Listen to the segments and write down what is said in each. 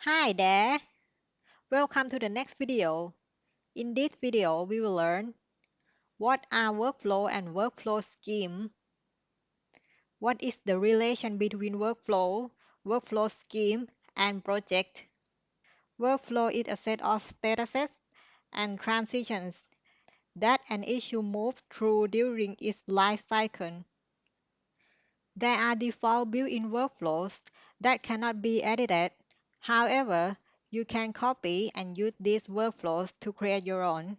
Hi there! Welcome to the next video. In this video, we will learn what are workflow and workflow scheme, what is the relation between workflow, workflow scheme, and project. Workflow is a set of statuses and transitions that an issue moves through during its life cycle. There are default built-in workflows that cannot be edited. However, you can copy and use these workflows to create your own.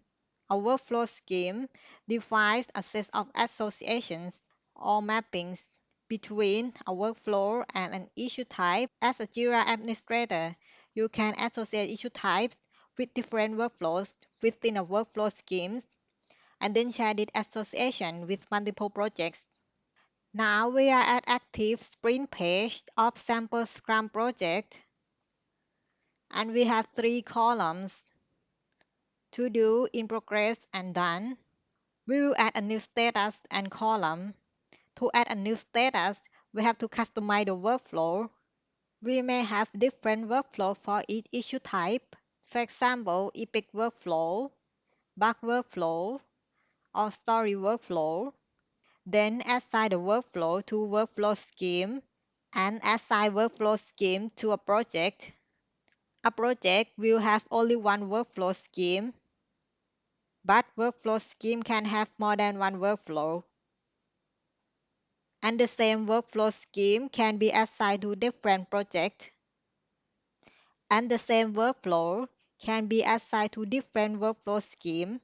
A workflow scheme defines a set of associations or mappings between a workflow and an issue type. As a Jira administrator, you can associate issue types with different workflows within a workflow scheme and then share this association with multiple projects. Now we are at active sprint page of sample Scrum project and we have three columns: to do, in progress, and done. We will add a new status and column. To add a new status, we have to customize the workflow. We may have different workflow for each issue type. For example, epic workflow, bug workflow, or story workflow. Then assign the workflow to workflow scheme and assign workflow scheme to a project. A project will have only one workflow scheme, but workflow scheme can have more than one workflow. And the same workflow scheme can be assigned to different projects. And the same workflow can be assigned to different workflow scheme